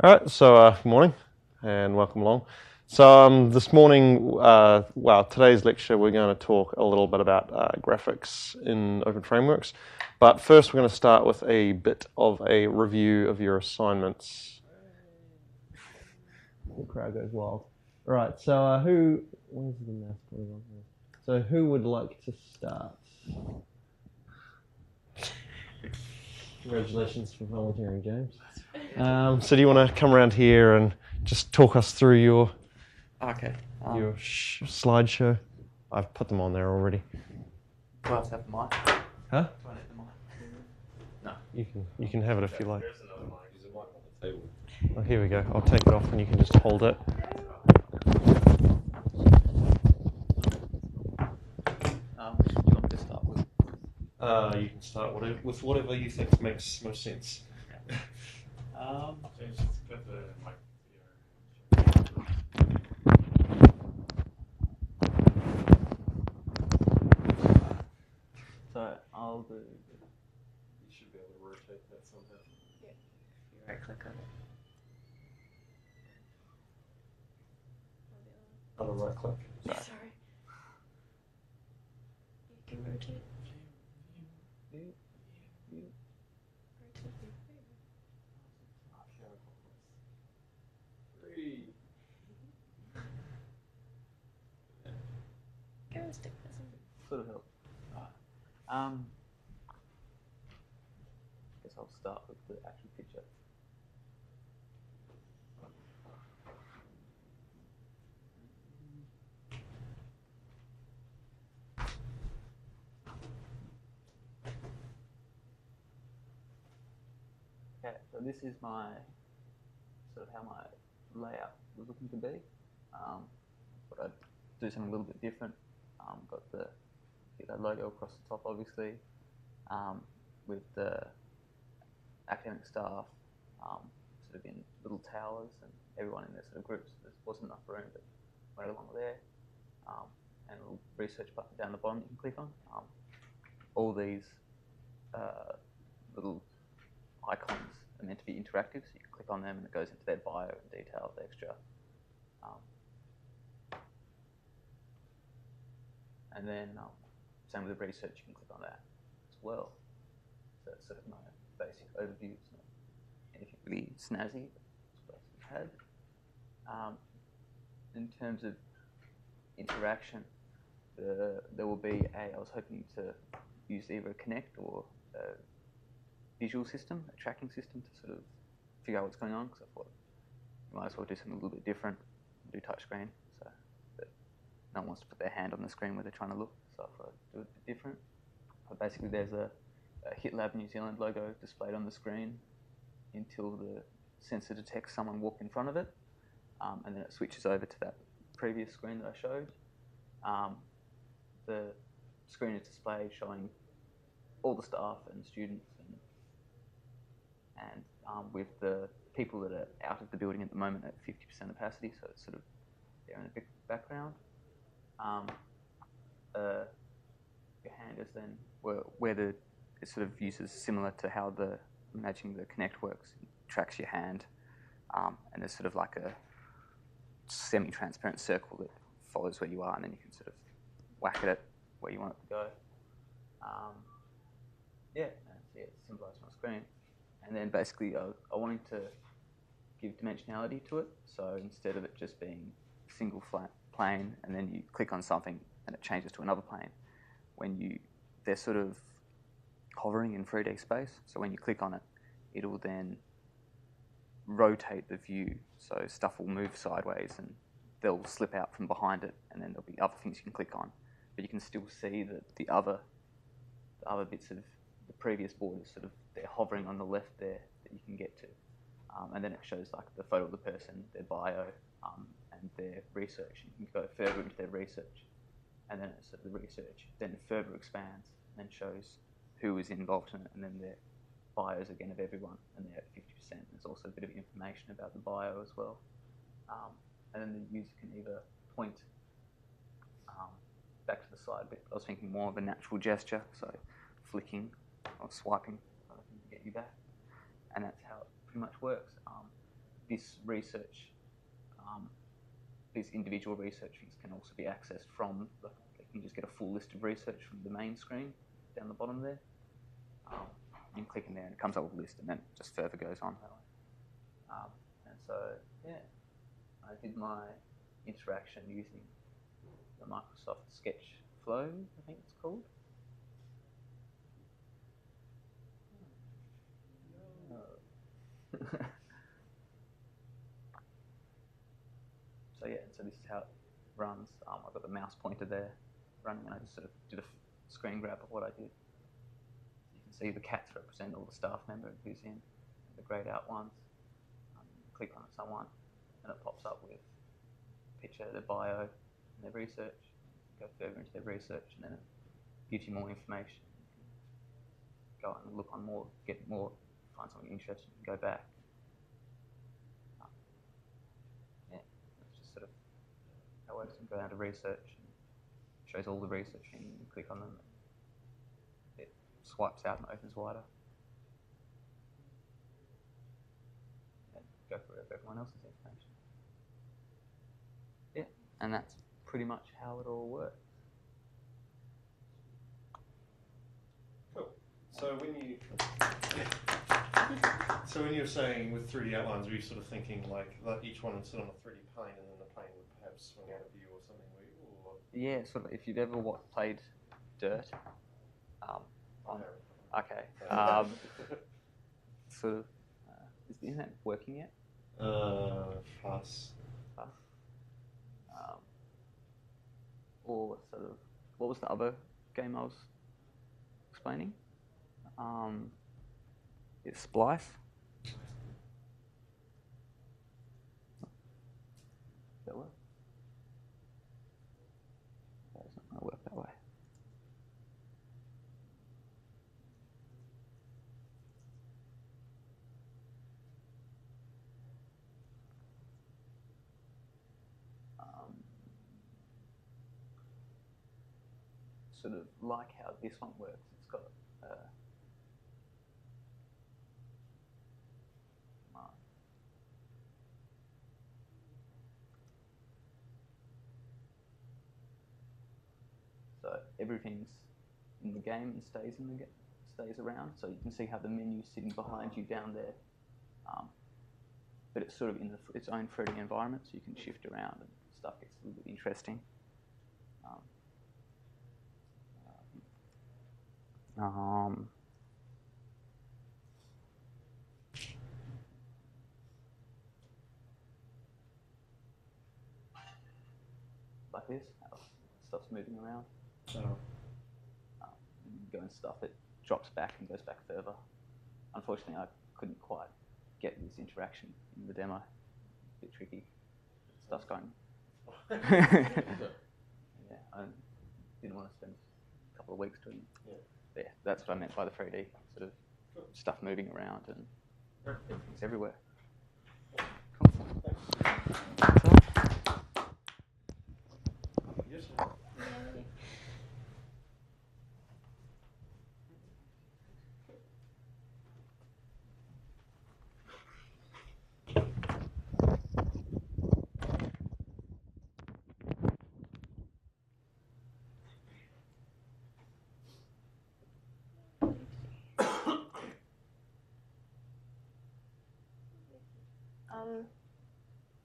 All right, so good morning and welcome along. So this morning, today's lecture, we're going to talk a little bit about graphics in open frameworks. But first, we're going to start with a bit of a review of your assignments. The crowd goes wild. All right, so where's the math going on here? So who would like to start? Congratulations for volunteering, James. So do you want to come around here and just talk us through your slideshow? I've put them on there already. Do I have to have the mic? Huh? Do I need the mic? No. You can have it if you like. There's another mic. There's a mic on the table. Oh, here we go. I'll take it off and you can just hold it. Do you want me to start with? You can start with whatever you think makes most sense. James, just put the mic So I'll do. You should be able to rotate that somehow. Yeah. Right click on it. Other right click. Sorry. You can rotate. Sort of helps. Guess I'll start with the actual picture. Okay, so this is my sort of how my layout was looking to be. But I'd do something a little bit different. Got the logo across the top, obviously, with the academic staff sort of in little towers, and everyone in their sort of groups. There wasn't enough room, but went along there, and a little research button down the bottom you can click on. All these little icons are meant to be interactive, so you can click on them and it goes into their bio and details extra. And then same with the research, you can click on that as well. So that's sort of my basic overview. It's not anything really snazzy, but it's what I've had. In terms of interaction, there will be I was hoping to use either a Connect or a visual system, a tracking system to sort of figure out what's going on, because I thought you might as well do something a little bit different, do touchscreen. No one wants to put their hand on the screen where they're trying to look, so I thought I'd do it a bit different. But basically, there's a HITLab New Zealand logo displayed on the screen until the sensor detects someone walk in front of it, and then it switches over to that previous screen that I showed. The screen is displayed showing all the staff and students, and with the people that are out of the building at the moment at 50% capacity, so it's sort of there in the background. Your hand is then it sort of uses similar to how imagining the Connect works. It tracks your hand, and there's sort of like a semi-transparent circle that follows where you are, and then you can sort of whack at it where you want it to go. It's symbolized on the screen. And then basically I wanted to give dimensionality to it, so instead of it just being single flat plane and then you click on something and it changes to another plane, they're sort of hovering in 3D space, so when you click on it, it'll then rotate the view, so stuff will move sideways and they'll slip out from behind it, and then there'll be other things you can click on, but you can still see that the other bits of the previous board is sort of, they're hovering on the left there that you can get to, and then it shows like the photo of the person, their bio, and their research. You can go further into their research, and then it's the research then further expands and shows who is involved in it, and then their bios again of everyone, and they're at 50%. There's also a bit of information about the bio as well, and then the user can either point back to the side, but I was thinking more of a natural gesture, so flicking or swiping to get you back, and that's how it pretty much works. this research, these individual research things can also be accessed from, you can just get a full list of research from the main screen down the bottom there. You click in there and it comes up with a list and then it just further goes on that way. And so, yeah, I did my interaction using the Microsoft Sketch Flow, I think it's called. So yeah, so this is how it runs. I've got the mouse pointer there running, and I just sort of did a screen grab of what I did. You can see the cats represent all the staff member who's in, the greyed out ones. Click on someone, and it pops up with a picture, their bio, and their research. Go further into their research, and then it gives you more information. Go out and look on more, get more, find something interesting, and go back. Yeah, it's just sort of how it works. And go down to research, and shows all the research, and you click on them. It swipes out and opens wider. And go for everyone else's information. Yeah, and that's pretty much how it all works. Cool. So when you're saying with 3D outlines, were you sort of thinking like that each one would sit on a 3D plane and then the plane would perhaps swing out of view or something? Or? Yeah, sort of. If you've ever played Dirt, sort of. Is the internet working yet? Fast. Or sort of, what was the other game I was explaining? It's Splice. Does that work? It's not going to work that way. Sort of like how this one works. It's got so everything's in the game and stays around. So you can see how the menu's sitting behind you down there, but it's sort of in its own 3D environment, so you can shift around and stuff gets a little bit interesting. Like this, how stuff's moving around. Oh. You go and stuff, it drops back and goes back further. Unfortunately, I couldn't quite get this interaction in the demo. It's a bit tricky. Stuff's going. Yeah, I didn't want to spend a couple of weeks doing it. Yeah, that's what I meant by the 3D, sort of stuff moving around and everything's everywhere. Cool. Yes.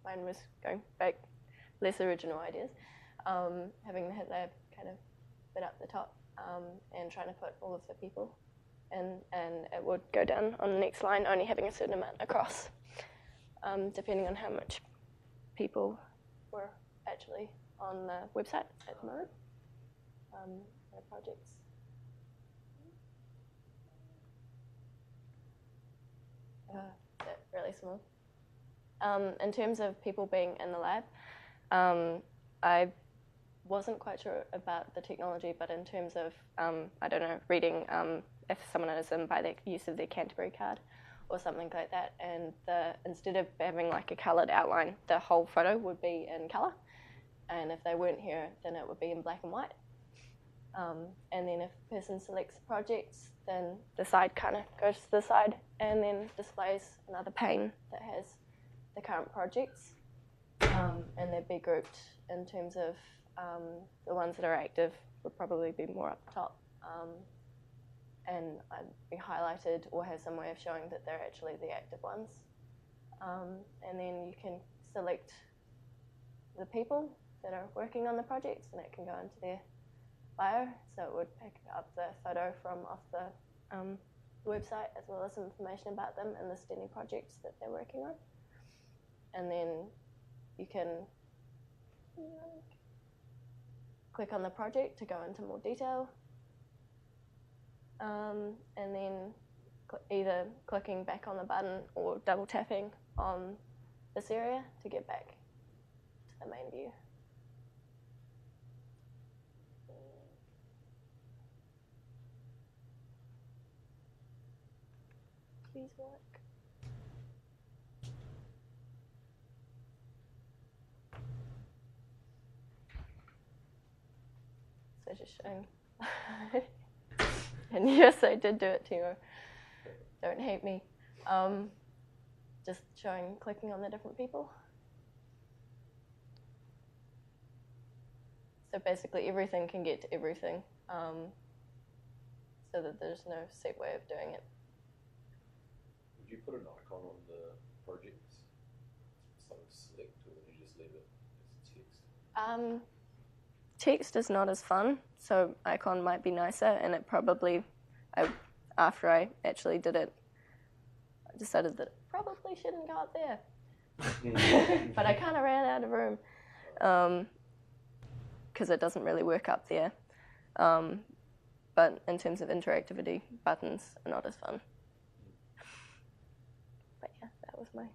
Mine was going back, less original ideas. Having the HIT lab kind of bit up the top and trying to put all of the people in, and it would go down on the next line, only having a certain amount across, depending on how much people were actually on the website at the moment. Their projects. They're really small. In terms of people being in the lab, I wasn't quite sure about the technology, but in terms of, I don't know, reading if someone is in by the use of their Canterbury card or something like that, and instead of having like a coloured outline, the whole photo would be in colour, and if they weren't here, then it would be in black and white. And then if a person selects projects, then the side kind of goes to the side and then displays another pane that has the current projects, and they'd be grouped in terms of the ones that are active would probably be more up top, and I'd be highlighted or have some way of showing that they're actually the active ones. And then you can select the people that are working on the projects, and it can go into their bio, so it would pick up the photo from off the website as well as some information about them and the STENI projects that they're working on. And then you can click on the project to go into more detail, and then either clicking back on the button or double tapping on this area to get back to the main view. Please work. So just showing. And yes, I did do it too. Don't hate me. Just showing, clicking on the different people. So basically everything can get to everything, so that there's no set way of doing it. Would you put an icon on the projects? Something select, or would you just leave it as text? Text is not as fun, so icon might be nicer, and it probably, after I actually did it, I decided that it probably shouldn't go up there. But I kind of ran out of room, because it doesn't really work up there. But in terms of interactivity, buttons are not as fun. But yeah, that was my...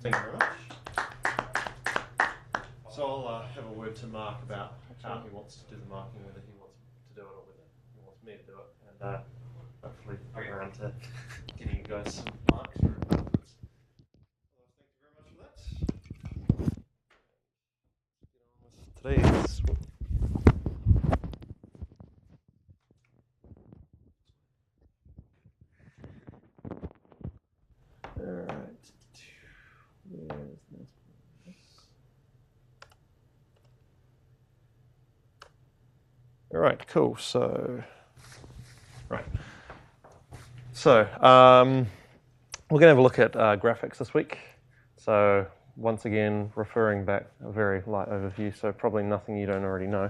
Thank you very much. So I'll have a word to Mark about how he wants to do the marking, whether he wants to do it or whether he wants me to do it, and hopefully get around to getting you guys some marks for afterwards. Thank you very much for that. Get on with today's. Alright. Where's this? Alright, cool. So, right. So, we're going to have a look at graphics this week. So, once again, referring back a very light overview, so probably nothing you don't already know.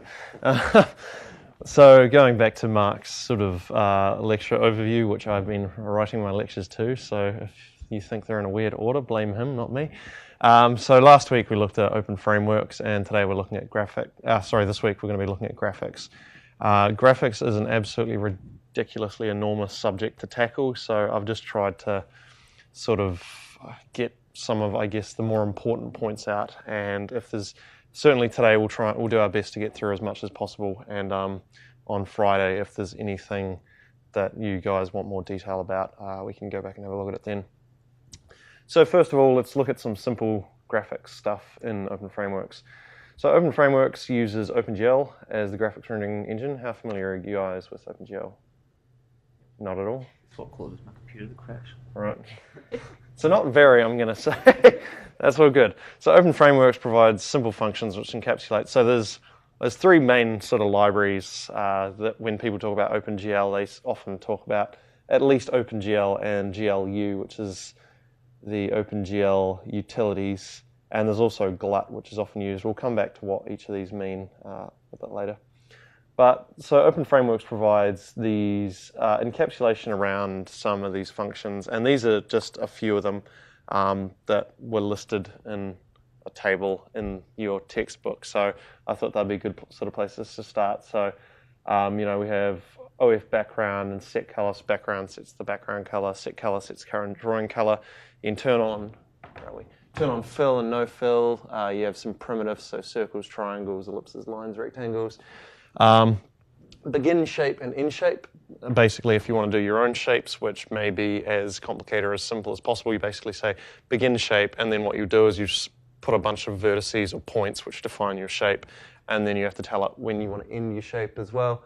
So, going back to Mark's sort of lecture overview, which I've been writing my lectures to, so if you think they're in a weird order, blame him, not me. So last week we looked at open frameworks, and today we're looking at this week we're going to be looking at graphics. Graphics is an absolutely ridiculously enormous subject to tackle, so I've just tried to sort of get some of, I guess, the more important points out, and if there's, certainly today we'll do our best to get through as much as possible, and on Friday, if there's anything that you guys want more detail about, we can go back and have a look at it then. So first of all, let's look at some simple graphics stuff in Open Frameworks. So Open Frameworks uses OpenGL as the graphics rendering engine. How familiar are you guys with OpenGL? Not at all? That's what causes my computer to crash. Right. So not very, I'm going to say. That's all good. So Open Frameworks provides simple functions which encapsulate. So there's three main sort of libraries that when people talk about OpenGL, they often talk about at least OpenGL and GLU, which is the OpenGL utilities, and there's also GLUT, which is often used. We'll come back to what each of these mean a bit later. But so Open Frameworks provides these encapsulation around some of these functions, and these are just a few of them that were listed in a table in your textbook. So I thought that'd be a good sort of places to start. So we have OF background and set color. So background sets the background color. Set color sets current drawing color. In turn on fill and no fill. You have some primitives, so circles, triangles, ellipses, lines, rectangles. Begin shape and end shape. Basically, if you want to do your own shapes, which may be as complicated or as simple as possible, you basically say begin shape, and then what you do is you just put a bunch of vertices or points which define your shape, and then you have to tell it when you want to end your shape as well.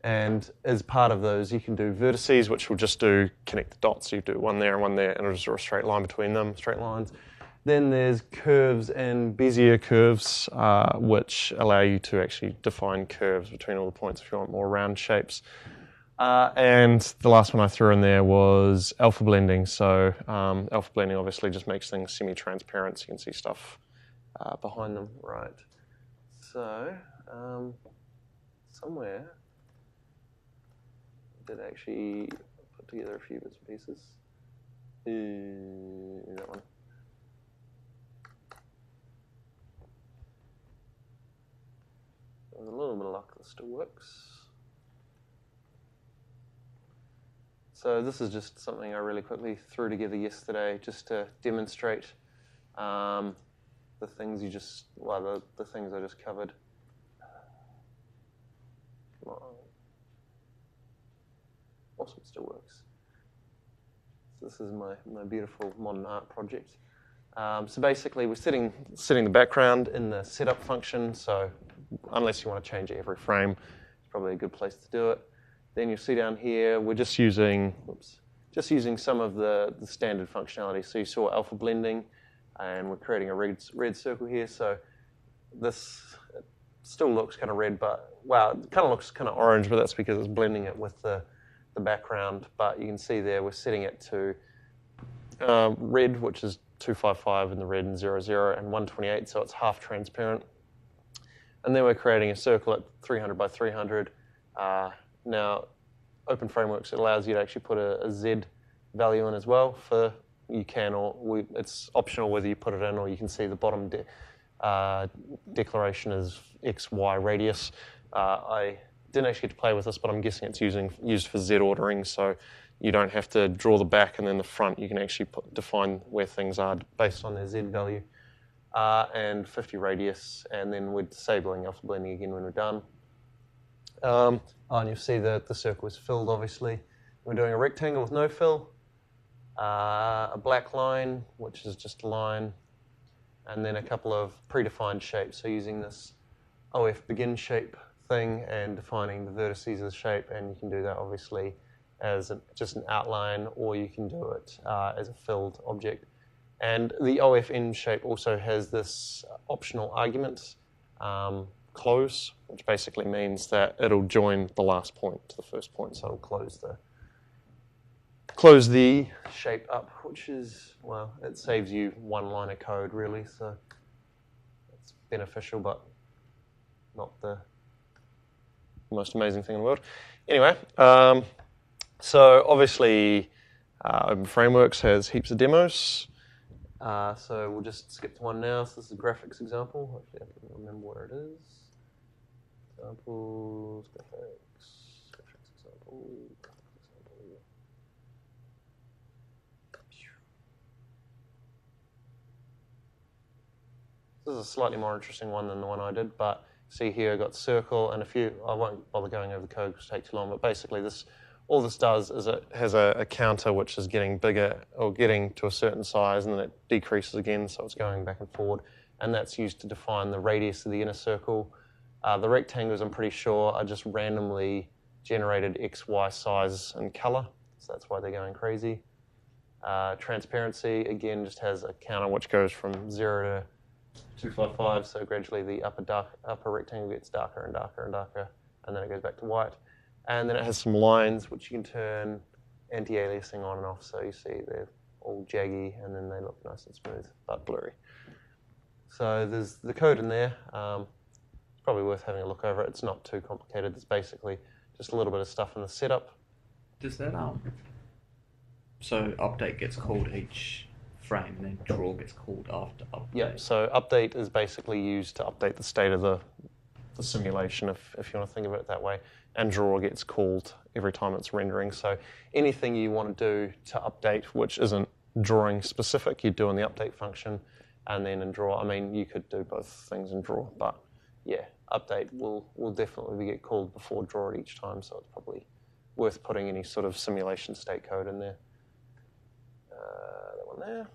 And as part of those, you can do vertices, which will just connect the dots. You do one there, and it'll just draw a straight line between them, straight lines. Then there's curves and Bezier curves, which allow you to actually define curves between all the points if you want more round shapes. And the last one I threw in there was alpha blending. So alpha blending obviously just makes things semi-transparent, so you can see stuff behind them. Right. So somewhere I did actually put together a few bits and pieces. That one. With a little bit of luck, this still works. So this is just something I really quickly threw together yesterday, just to demonstrate the things the things I just covered. Awesome, it still works. So this is my beautiful modern art project. So basically, we're setting the background in the setup function. So unless you want to change it every frame, it's probably a good place to do it. Then you'll see down here, we're just using some of the standard functionality. So you saw alpha blending, and we're creating a red circle here. So this still looks kind of red, but wow, it kind of looks kind of orange, but that's because it's blending it with the background. But you can see there, we're setting it to red, which is 255 in the red, and 00, and 128, so it's half transparent. And then we're creating a circle at 300 by 300. Now, Open Frameworks, it allows you to actually put a Z value in as well. It's optional whether you put it in, or you can see the bottom declaration is XY radius. I didn't actually get to play with this, but I'm guessing it's used for Z ordering, so you don't have to draw the back and then the front. You can actually define where things are based on their Z value. And 50 radius, and then we're disabling alpha blending again when we're done. And you'll see that the circle is filled, obviously. We're doing a rectangle with no fill, a black line, which is just a line, and then a couple of predefined shapes. So using this OF begin shape thing and defining the vertices of the shape, and you can do that obviously as just an outline, or you can do it as a filled object. And the OFN shape also has this optional argument, close, which basically means that it'll join the last point to the first point, so it'll close the shape up, which is, well, it saves you one line of code really, so it's beneficial, but not the most amazing thing in the world. Anyway, so obviously Open Frameworks has heaps of demos. So we'll just skip to one now. So this is a graphics example. Actually, I can remember where it is. Examples, graphics example. This is a slightly more interesting one than the one I did, but see here I got circle and a few. I won't bother going over the code because it takes too long, but basically all this does is it has a counter which is getting bigger or getting to a certain size, and then it decreases again, so it's going back and forward. And that's used to define the radius of the inner circle. The rectangles, I'm pretty sure, are just randomly generated XY size and color, so that's why they're going crazy. Transparency, again, just has a counter which goes from 0 to 255, so gradually the upper rectangle gets darker and darker and darker, and then it goes back to white. And then it has some lines which you can turn anti-aliasing on and off, so you see they're all jaggy and then they look nice and smooth but blurry. So there's the code in there. It's probably worth having a look over it. It's not too complicated. It's basically just a little bit of stuff in the setup. Does that so update gets called each frame, and then draw gets called after update? Yeah, so update is basically used to update the state of the simulation, if you want to think of it that way. And draw gets called every time it's rendering. So anything you want to do to update, which isn't drawing specific, you do in the update function, and then in draw. I mean, you could do both things in draw, but yeah, update will definitely get called before draw at each time, so it's probably worth putting any sort of simulation state code in there. That one there.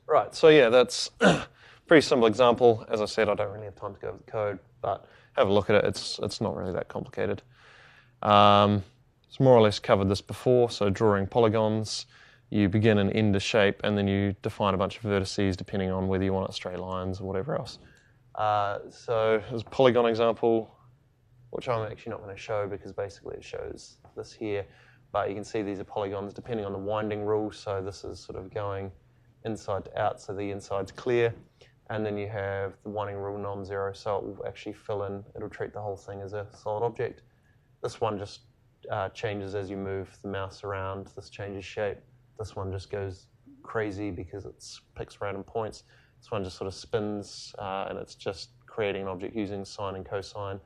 Right, so yeah, that's a pretty simple example. As I said, I don't really have time to go over the code, but have a look at it. It's not really that complicated. It's more or less covered this before. So drawing polygons, you begin and end a shape, and then you define a bunch of vertices depending on whether you want it straight lines or whatever else. So here's a polygon example, which I'm actually not going to show because basically it shows this here. But you can see these are polygons depending on the winding rule. So this is sort of going inside to out, so the inside's clear. And then you have the winding rule non-zero, so it will actually fill in. It'll treat the whole thing as a solid object. This one just changes as you move the mouse around. This changes shape. This one just goes crazy because it picks random points. This one just sort of spins, and it's just creating an object using sine and cosine.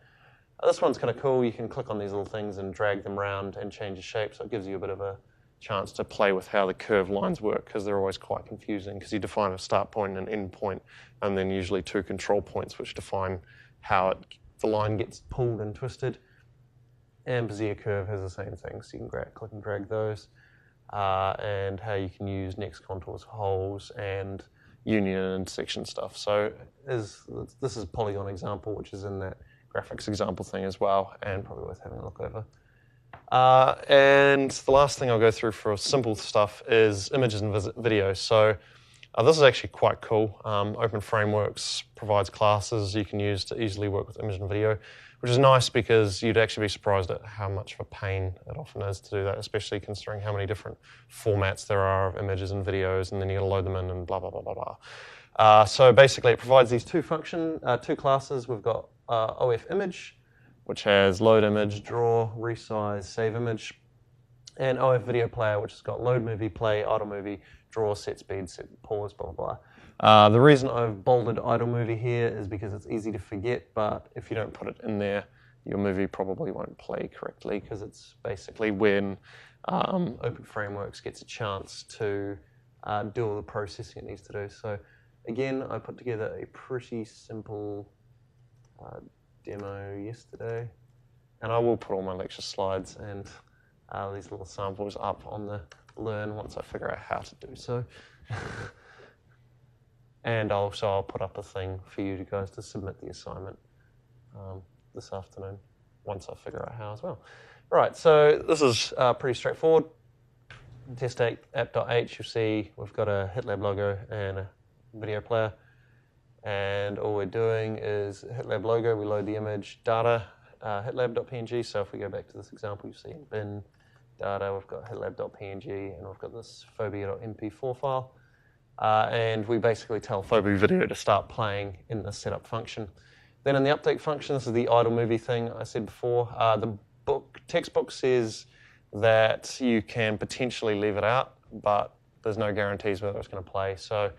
This one's kind of cool. You can click on these little things and drag them around and change the shape, so it gives you a bit of a chance to play with how the curved lines work, because they're always quite confusing, because you define a start point and an end point, and then usually 2 control points which define how the line gets pulled and twisted. And Bezier curve has the same thing, so you can click and drag those, and how you can use next contours, holes, and union and intersection stuff. So this is a polygon example, which is in that graphics example thing as well, and probably worth having a look over. And the last thing I'll go through for simple stuff is images and video. So this is actually quite cool. Open Frameworks provides classes you can use to easily work with image and video, which is nice because you'd actually be surprised at how much of a pain it often is to do that, especially considering how many different formats there are of images and videos, and then you got to load them in and blah, blah, blah, blah, blah. So basically it provides these two classes. We've got OF image, which has load image, draw, resize, save image, and OF video player, which has got load movie, play, idle movie, draw, set speed, set pause, blah, blah, blah. The reason I've bolded idle movie here is because it's easy to forget, but if you don't put it in there, your movie probably won't play correctly, because it's basically when Open Frameworks gets a chance to do all the processing it needs to do. So again, I put together a pretty simple demo yesterday, and I will put all my lecture slides and these little samples up on the Learn once I figure out how to do so. And also I'll put up a thing for you guys to submit the assignment this afternoon once I figure out how as well. Right, so this is pretty straightforward. Test app.h, you'll see we've got a HitLab logo and a video player. And all we're doing is HitLab logo, we load the image, data, hitlab.png. So if we go back to this example, you see in bin data, we've got hitlab.png, and we've got this phobia.mp4 file. And we basically tell Phobia Video to start playing in the setup function. Then in the update function, this is the idle movie thing I said before. The textbook says that you can potentially leave it out, but there's no guarantees whether it's going to play. So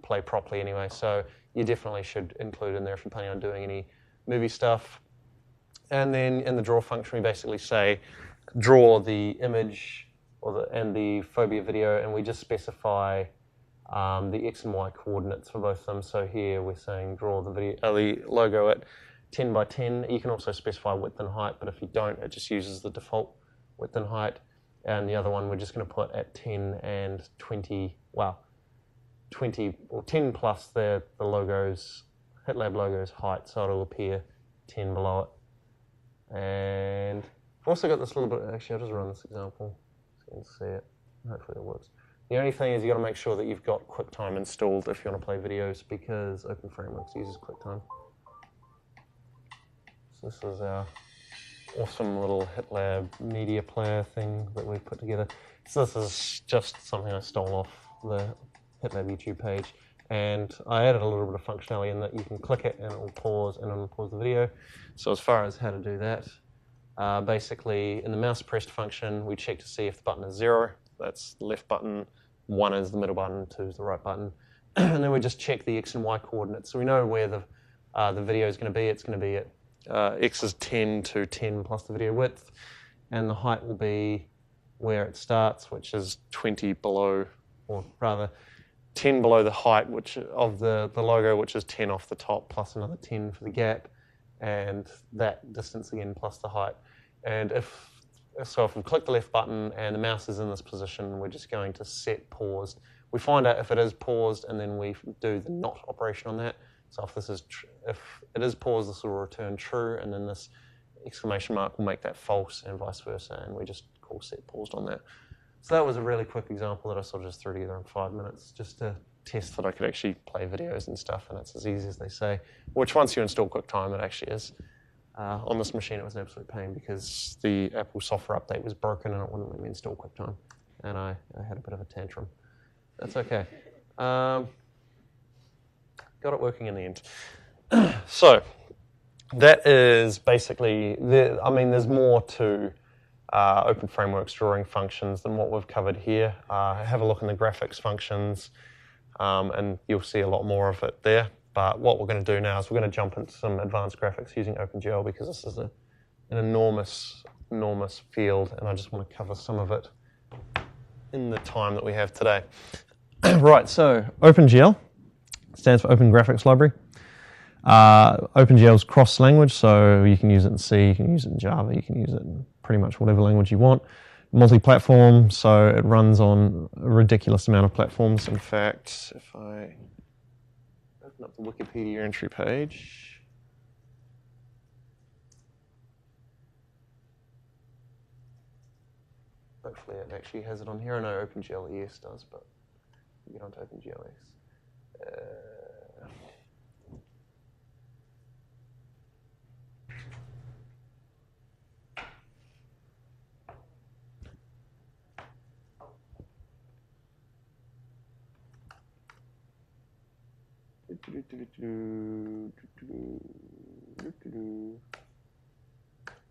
play properly anyway, so you definitely should include in there if you're planning on doing any movie stuff. And then in the draw function, we basically say draw the image and the Phobia Video, and we just specify the X and Y coordinates for both of them. So here we're saying draw the logo at 10 by 10. You can also specify width and height, but if you don't, it just uses the default width and height. And the other one we're just going to put at 10 and 20, 20 or 10 plus the logo's, HitLab logo's height, so it'll appear 10 below it. And I've also got this little bit, actually I'll just run this example so you can see it. Hopefully it works. The only thing is you've got to make sure that you've got QuickTime installed if you want to play videos, because Open Frameworks uses QuickTime. So this is our awesome little HitLab media player thing that we've put together. So this is just something I stole off the HitLab YouTube page, and I added a little bit of functionality in that you can click it and it will pause and it will pause the video. So as far as how to do that, basically in the mouse pressed function we check to see if the button is 0, that's the left button, 1 is the middle button, 2 is the right button, and then we just check the X and Y coordinates. So we know where the video is going to be. It's going to be at X is 10 to 10 plus the video width, and the height will be where it starts, which is 20 below, or rather 10 below the height of the logo, which is 10 off the top plus another 10 for the gap, and that distance again plus the height. And if we click the left button and the mouse is in this position, we're just going to set paused. We find out if it is paused, and then we do the not operation on that. So if it is paused, this will return true, and then this exclamation mark will make that false, and vice versa, and we just call set paused on that. So that was a really quick example that I sort of just threw together in 5 minutes, just to test that I could actually play videos and stuff, and it's as easy as they say, which once you install QuickTime, it actually is. On this machine, it was an absolute pain because the Apple software update was broken and it wouldn't let me install QuickTime, and I had a bit of a tantrum. That's okay. Got it working in the end. So that is basically, there's more to Open Frameworks drawing functions than what we've covered here. Have a look in the graphics functions, and you'll see a lot more of it there. But what we're going to do now is we're going to jump into some advanced graphics using OpenGL, because this is an enormous, enormous field, and I just want to cover some of it in the time that we have today. Right, so OpenGL stands for Open Graphics Library. OpenGL is cross-language, so you can use it in C, you can use it in Java, you can use it in pretty much whatever language you want. Multi-platform, so it runs on a ridiculous amount of platforms. In fact, if I open up the Wikipedia entry page, hopefully it actually has it on here. I know OpenGL ES does, but you get onto OpenGL ES.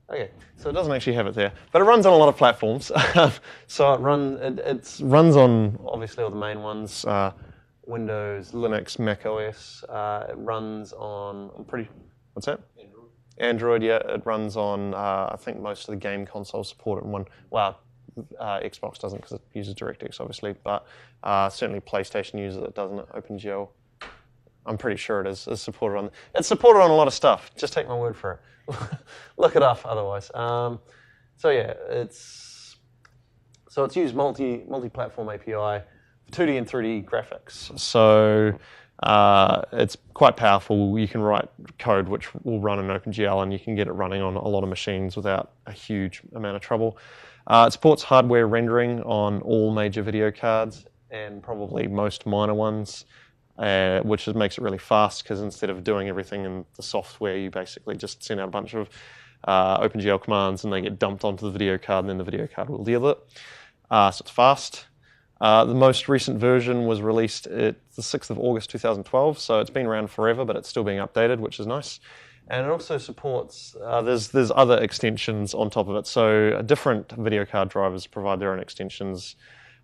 Okay, so it doesn't actually have it there, but it runs on a lot of platforms. So it runs on obviously all the main ones: Windows, Linux, Mac OS. It runs on what's that? Android. Yeah, it runs on I think most of the game consoles support it in one. Well, Xbox doesn't because it uses DirectX obviously, but certainly PlayStation uses it, doesn't it? OpenGL. I'm pretty sure it is supported on. It's supported on a lot of stuff. Just take my word for it. Look it up otherwise. So yeah, it's used multi-platform API for 2D and 3D graphics. So it's quite powerful. You can write code which will run in OpenGL, and you can get it running on a lot of machines without a huge amount of trouble. It supports hardware rendering on all major video cards and probably most minor ones. Which makes it really fast, because instead of doing everything in the software, you basically just send out a bunch of OpenGL commands and they get dumped onto the video card, and then the video card will deal with it. So it's fast. The most recent version was released the 6th of August 2012, so it's been around forever, but it's still being updated, which is nice. And it also supports, there's other extensions on top of it. So different video card drivers provide their own extensions,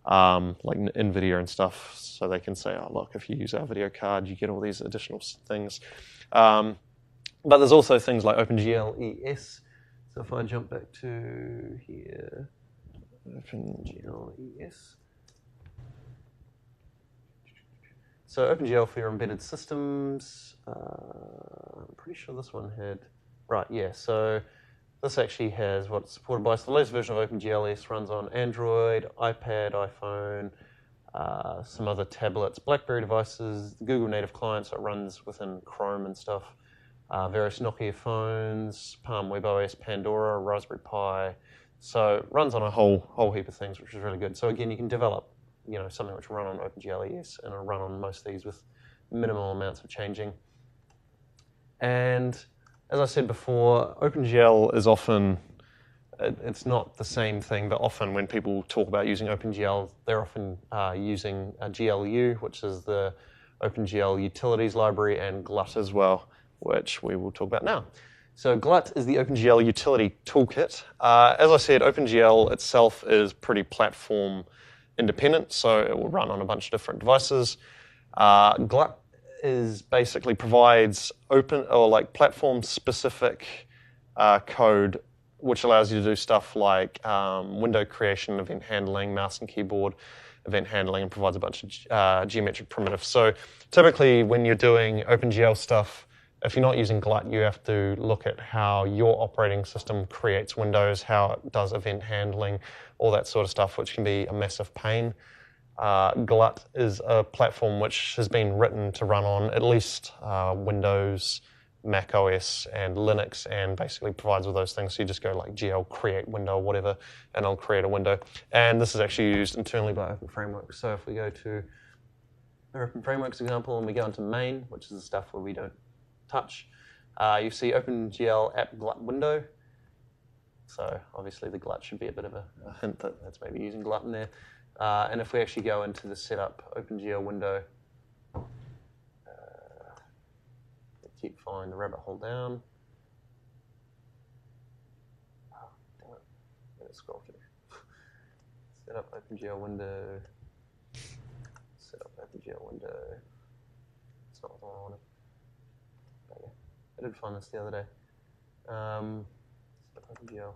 like NVIDIA and stuff, so they can say, oh, look, if you use our video card, you get all these additional things. But there's also things like OpenGL ES. So if I jump back to here, OpenGL ES. So OpenGL for your embedded systems. I'm pretty sure this one had, right, yeah, so this actually has what it's supported by. So the latest version of OpenGL ES runs on Android, iPad, iPhone, some other tablets, BlackBerry devices, the Google native client, so it runs within Chrome and stuff, various Nokia phones, Palm WebOS, Pandora, Raspberry Pi. So it runs on a whole heap of things, which is really good. So again, you can develop, something which will run on OpenGL ES, and it'll run on most of these with minimal amounts of changing. And as I said before, OpenGL is often, it's not the same thing, but often when people talk about using OpenGL, they're often using GLU, which is the OpenGL Utilities Library, and GLUT as well, which we will talk about now. So GLUT is the OpenGL Utility Toolkit. As I said, OpenGL itself is pretty platform independent, so it will run on a bunch of different devices. GLUT basically provides open or like platform-specific code, which allows you to do stuff like window creation, event handling, mouse and keyboard event handling, and provides a bunch of geometric primitives. So typically when you're doing OpenGL stuff, if you're not using GLUT, you have to look at how your operating system creates windows, how it does event handling, all that sort of stuff, which can be a massive pain. Glut is a platform which has been written to run on at least Windows, Mac OS, and Linux, and basically provides all those things. So you just go like GL create window or whatever, and it'll create a window. And this is actually used internally by Open Frameworks. So if we go to our Open Frameworks example and we go into main, which is the stuff where we don't touch, you see OpenGL app Glut window. So obviously the Glut should be a bit of a hint that that's maybe using Glut in there. And if we actually go into the setup OpenGL window, keep following the rabbit hole down. Oh, damn it. Let it scroll through. Set up OpenGL window. Set up OpenGL window. It's not the one I wanted. Okay. I did find this the other day. Set up OpenGL.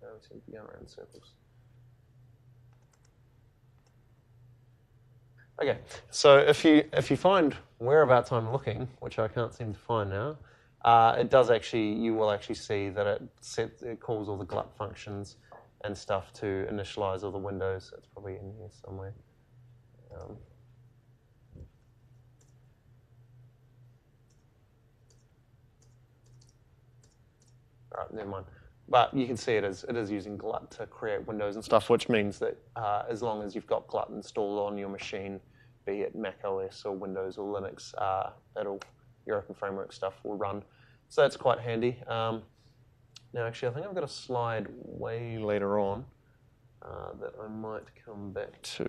No, we seem to be going around in circles. Okay, so if you find whereabouts I'm looking, which I can't seem to find now, you will actually see that it calls all the Glut functions and stuff to initialize all the windows. It's probably in here somewhere. All right, never mind. But you can see it is using Glut to create windows and stuff, which means that as long as you've got Glut installed on your machine, be it Mac OS or Windows or Linux, your Open Framework stuff will run. So that's quite handy. Now, actually, I think I've got a slide way later on that I might come back to.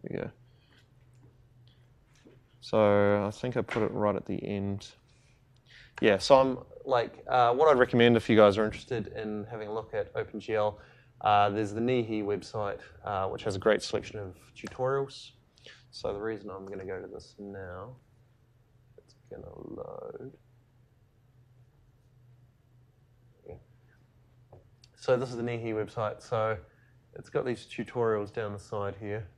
Here we go. So I think I put it right at the end. Yeah, so I'm like, what I'd recommend if you guys are interested in having a look at OpenGL, there's the NIHI website, which has a great selection of tutorials. So the reason I'm going to go to this now, it's going to load. Yeah. So this is the NIHI website. So it's got these tutorials down the side here.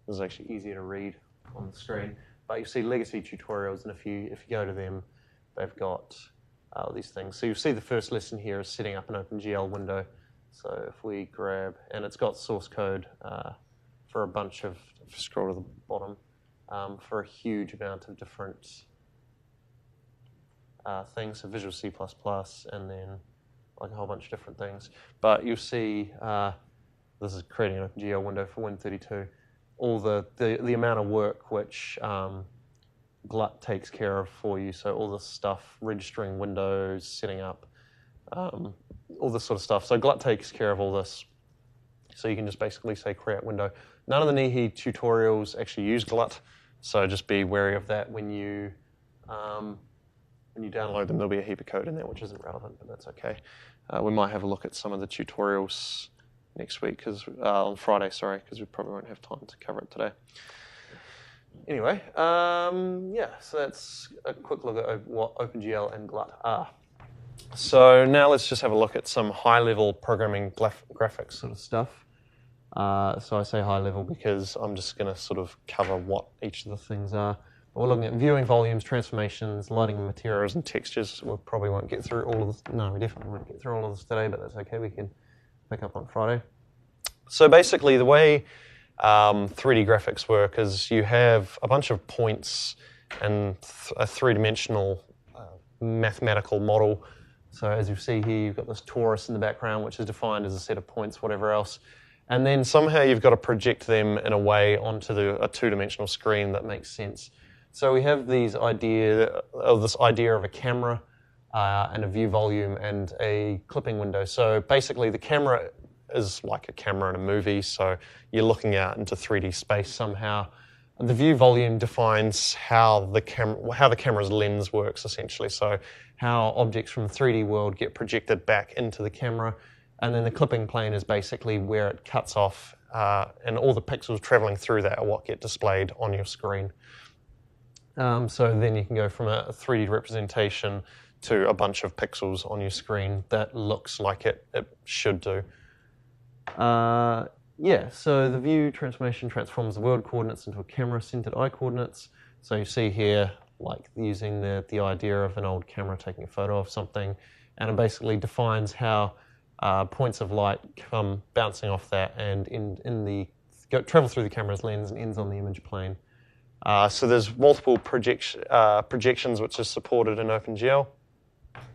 This is actually easier to read on the screen. But you see legacy tutorials, and if you go to them, they've got these things. So you see the first lesson here is setting up an OpenGL window. So if we grab, and it's got source code for a bunch of, if you scroll to the bottom, for a huge amount of different things, so Visual C++, and then like a whole bunch of different things. But you'll see this is creating an OpenGL window for Win32. All the amount of work which Glut takes care of for you. So all this stuff, registering windows, setting up, all this sort of stuff. So Glut takes care of all this. So you can just basically say create window. None of the NIHI tutorials actually use Glut, so just be wary of that when you download them. There'll be a heap of code in there which isn't relevant, but that's okay. We might have a look at some of the tutorials next week, on Friday, sorry, because we probably won't have time to cover it today. Anyway, yeah, so that's a quick look at what OpenGL and Glut are. So now let's just have a look at some high-level programming graphics sort of stuff. So I say high-level because I'm just going to sort of cover what each of the things are. But we're looking at viewing volumes, transformations, lighting materials, and textures. We probably won't get through all of this. No, we definitely won't get through all of this today, but that's okay. We can pick up on Friday. So basically the way 3D graphics work is you have a bunch of points and a three-dimensional mathematical model. So as you see here, you've got this torus in the background, which is defined as a set of points, whatever else. And then somehow you've got to project them in a way onto a two-dimensional screen that makes sense. So we have this idea of a camera and a view volume and a clipping window. So basically the camera is like a camera in a movie, so you're looking out into 3D space somehow. The view volume defines how the camera's lens works, essentially. So how objects from the 3D world get projected back into the camera, and then the clipping plane is basically where it cuts off, and all the pixels traveling through that are what get displayed on your screen. So then you can go from a 3D representation to a bunch of pixels on your screen that looks like it should do. Yeah, so the view transformation transforms the world coordinates into a camera-centered eye coordinates. So you see here, like using the idea of an old camera taking a photo of something, and it basically defines how points of light come bouncing off that and travel through the camera's lens and ends on the image plane. So there's multiple projections which are supported in OpenGL.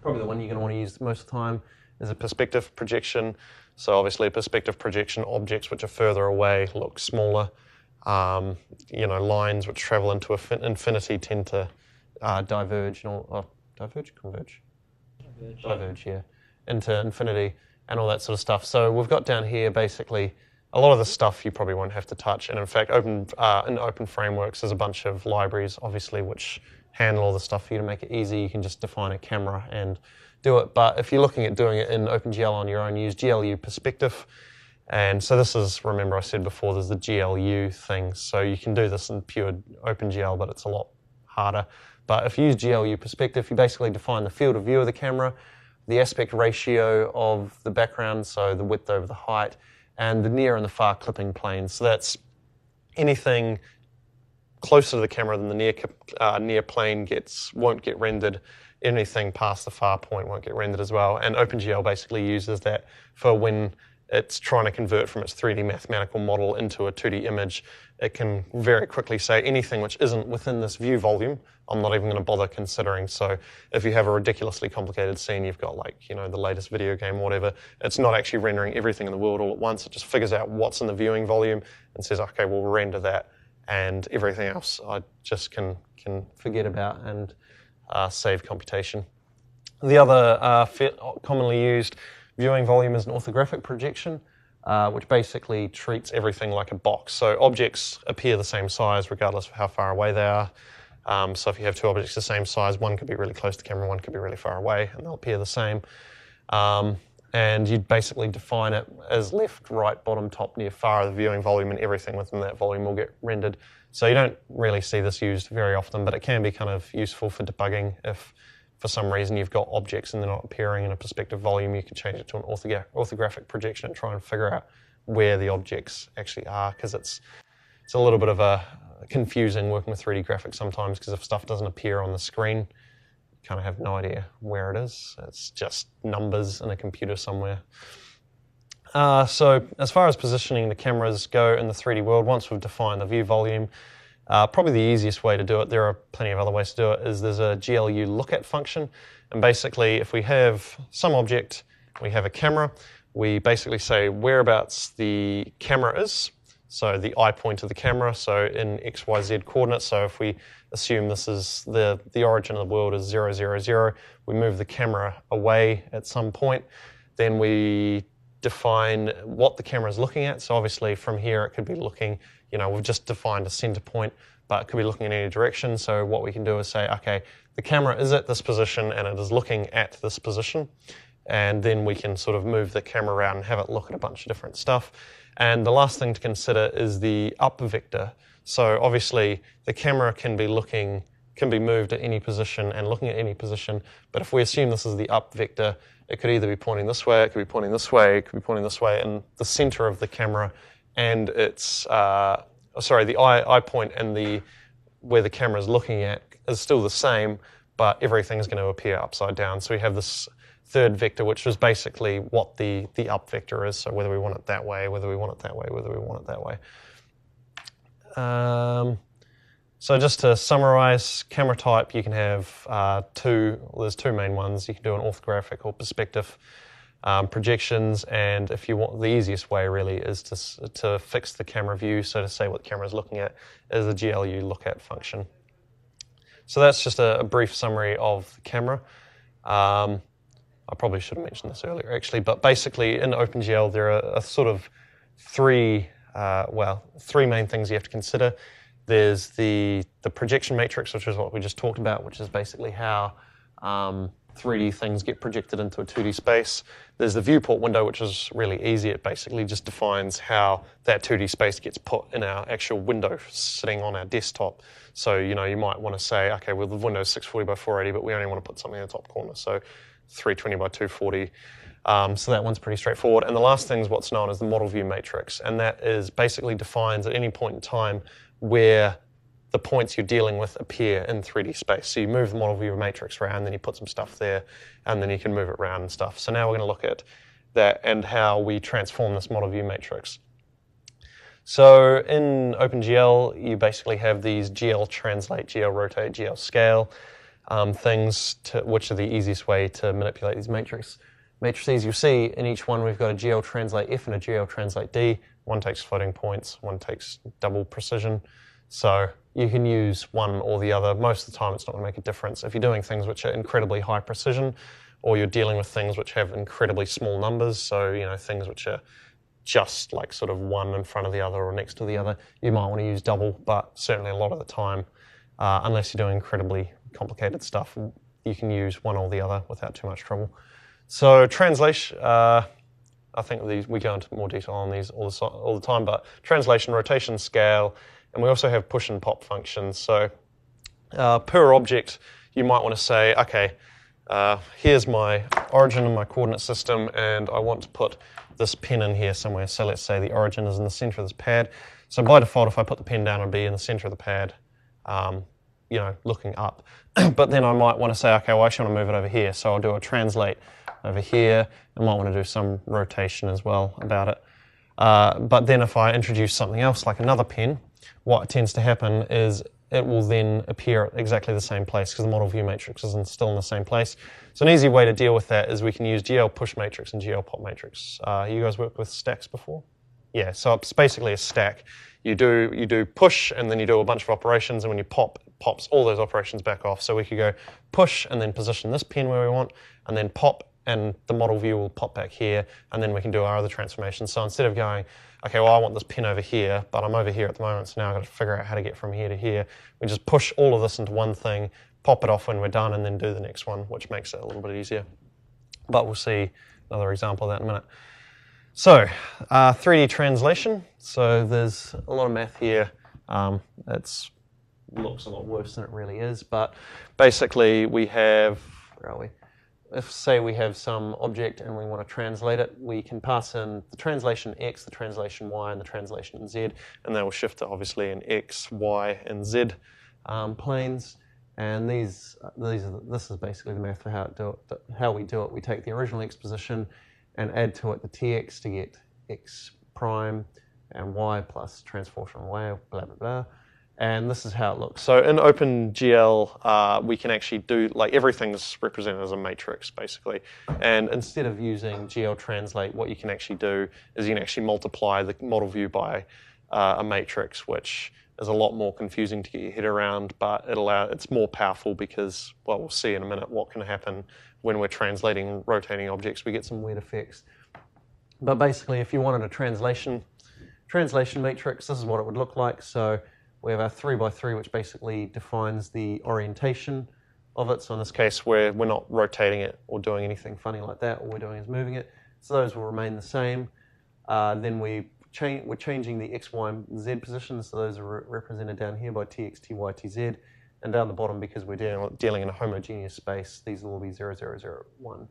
Probably the one you're going to want to use most of the time is a perspective projection. So obviously a perspective projection, objects which are further away look smaller. Lines which travel into infinity tend to diverge, yeah, into infinity and all that sort of stuff. So we've got down here basically a lot of the stuff you probably won't have to touch. And in fact, in Open Frameworks, there's a bunch of libraries, obviously, which handle all the stuff for you to make it easy. You can just define a camera and do it. But if you're looking at doing it in OpenGL on your own, use GLU perspective. And so this is, remember I said before, there's the GLU thing. So you can do this in pure OpenGL, but it's a lot harder. But if you use GLU perspective, you basically define the field of view of the camera, the aspect ratio of the background, so the width over the height, and the near and the far clipping planes. So that's anything closer to the camera than the near plane won't get rendered. Anything past the far point won't get rendered as well. And OpenGL basically uses that for when it's trying to convert from its 3D mathematical model into a 2D image. It can very quickly say anything which isn't within this view volume, I'm not even going to bother considering. So if you have a ridiculously complicated scene, you've got the latest video game or whatever, it's not actually rendering everything in the world all at once. It just figures out what's in the viewing volume and says, okay, we'll render that, and everything else I just can forget about and save computation. The other commonly used viewing volume is an orthographic projection, which basically treats everything like a box. So objects appear the same size regardless of how far away they are. So if you have two objects the same size, one could be really close to the camera, one could be really far away, and they'll appear the same. And you'd basically define it as left, right, bottom, top, near, far of the viewing volume, and everything within that volume will get rendered. So you don't really see this used very often, but it can be kind of useful for debugging. If for some reason you've got objects and they're not appearing in a perspective volume, you can change it to an orthographic projection and try and figure out where the objects actually are, because it's a little bit of a confusing working with 3D graphics sometimes, because if stuff doesn't appear on the screen, you kind of have no idea where it is. It's just numbers in a computer somewhere. So as far as positioning the cameras go in the 3D world, once we've defined the view volume, probably the easiest way to do it, there are plenty of other ways to do it, is there's a GLU lookat function. And basically, if we have some object, we have a camera, we basically say whereabouts the camera is, so the eye point of the camera, so in XYZ coordinates. So if we assume this is the origin of the world is 0, 0, 0, we move the camera away at some point, then we define what the camera is looking at. So obviously from here it could be looking, we've just defined a center point, but it could be looking in any direction. So what we can do is say, okay, the camera is at this position and it is looking at this position. And then we can sort of move the camera around and have it look at a bunch of different stuff. And the last thing to consider is the up vector. So obviously the camera can be moved at any position and looking at any position, but if we assume this is the up vector, it could either be pointing this way, it could be pointing this way, it could be pointing this way, and the center of the camera and its, the eye point and where the camera is looking at is still the same, but everything is going to appear upside down. So we have this third vector, which is basically what the up vector is, so whether we want it that way, whether we want it that way, whether we want it that way. So just to summarize, camera type, you can have there's two main ones. You can do an orthographic or perspective projections, and if you want, the easiest way really is to fix the camera view, so to say what the camera is looking at, is the GLU lookat function. So that's just a brief summary of the camera. I probably should have mentioned this earlier actually, but basically in OpenGL there are sort of three main things you have to consider. There's the projection matrix, which is what we just talked about, which is basically how 3D things get projected into a 2D space. There's the viewport window, which is really easy. It basically just defines how that 2D space gets put in our actual window sitting on our desktop. So, you might want to say, okay, well, the window's 640 by 480, but we only want to put something in the top corner, so 320 by 240. So that one's pretty straightforward. And the last thing is what's known as the model view matrix, and that is basically defines at any point in time where the points you're dealing with appear in 3D space. So you move the model view matrix around, then you put some stuff there, and then you can move it around and stuff. So now we're going to look at that and how we transform this model view matrix. So in OpenGL, you basically have these GL translate, GL rotate, GL scale things, which are the easiest way to manipulate these matrices. You'll see in each one we've got a GL translate F and a GL translate D. One takes floating points, one takes double precision. So you can use one or the other. Most of the time it's not going to make a difference. If you're doing things which are incredibly high precision, or you're dealing with things which have incredibly small numbers, so things which are just like sort of one in front of the other or next to the other, you might want to use double, but certainly a lot of the time, unless you're doing incredibly complicated stuff, you can use one or the other without too much trouble. So translation, I think we go into more detail on these all the time, but translation, rotation, scale, and we also have push and pop functions. So per object, you might want to say, okay, here's my origin and my coordinate system, and I want to put this pin in here somewhere. So let's say the origin is in the center of this pad. So by default, if I put the pin down, it'd be in the center of the pad, looking up. But then I might want to say, okay, well, I actually want to move it over here. So I'll do a translate over here. I might want to do some rotation as well about it. But then if I introduce something else, like another pin, what tends to happen is it will then appear at exactly the same place because the model view matrix is still in the same place. So an easy way to deal with that is we can use GL push matrix and GL pop matrix. You guys worked with stacks before? Yeah, so it's basically a stack. You do push and then you do a bunch of operations, and when you pop, it pops all those operations back off. So we could go push and then position this pin where we want, and then pop, and the model view will pop back here, and then we can do our other transformations. So instead of going, okay, well, I want this pin over here, but I'm over here at the moment, so now I've got to figure out how to get from here to here. We just push all of this into one thing, pop it off when we're done, and then do the next one, which makes it a little bit easier. But we'll see another example of that in a minute. So 3D translation. So there's a lot of math here. It looks a lot worse than it really is, but basically we have, where are we? If, say, we have some object and we want to translate it, we can pass in the translation X, the translation Y, and the translation Z, and they will shift to obviously in X, Y, and Z planes. And this is basically the math for how we do it. We take the original X position and add to it the TX to get X prime and Y plus transformation Y, blah, blah, blah. And this is how it looks. So in OpenGL, we can actually do, like, everything's represented as a matrix, basically. And instead of using GL translate, what you can actually do is you can actually multiply the model view by a matrix, which is a lot more confusing to get your head around, but it's more powerful because, well, we'll see in a minute what can happen when we're translating rotating objects. We get some weird effects. But basically, if you wanted a translation matrix, this is what it would look like. So we have our 3x3, which basically defines the orientation of it. So in this case, we're not rotating it or doing anything funny like that. All we're doing is moving it. So those will remain the same. Then we're changing the X, Y, and Z positions. So those are represented down here by TX, TY, TZ. And down the bottom, because we're dealing in a homogeneous space, these will be 0, 0, 0, 1.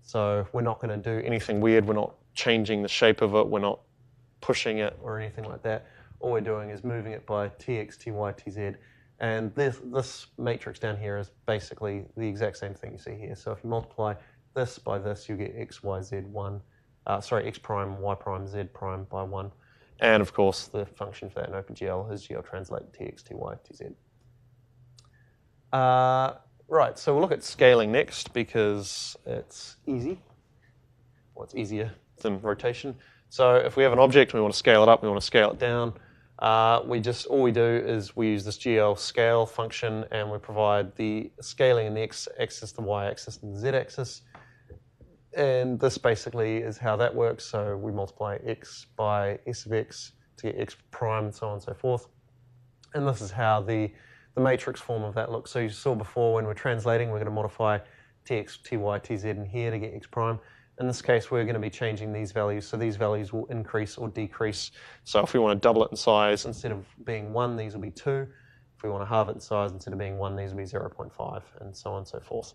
So we're not going to do anything weird. We're not changing the shape of it. We're not pushing it or anything like that. All we're doing is moving it by TX, TY, TZ. And this matrix down here is basically the exact same thing you see here. So if you multiply this by this, you get X, Y, Z, 1. X prime, Y prime, Z prime by 1. And of course, the function for that in OpenGL is GL translate TX, TY, TZ. Right, so we'll look at scaling next because it's easy. Well, it's easier than rotation. So if we have an object and we want to scale it up, we want to scale it down, all we do is we use this GL scale function and we provide the scaling in the x-axis, the y-axis, and the z-axis. And this basically is how that works. So we multiply x by s of x to get x prime and so on and so forth. And this is how the matrix form of that looks. So you saw before when we're translating, we're going to modify tx, ty, tz in here to get x prime. In this case, we're going to be changing these values. So these values will increase or decrease. So if we want to double it in size, instead of being 1, these will be 2. If we want to halve it in size, instead of being 1, these will be 0.5, and so on and so forth.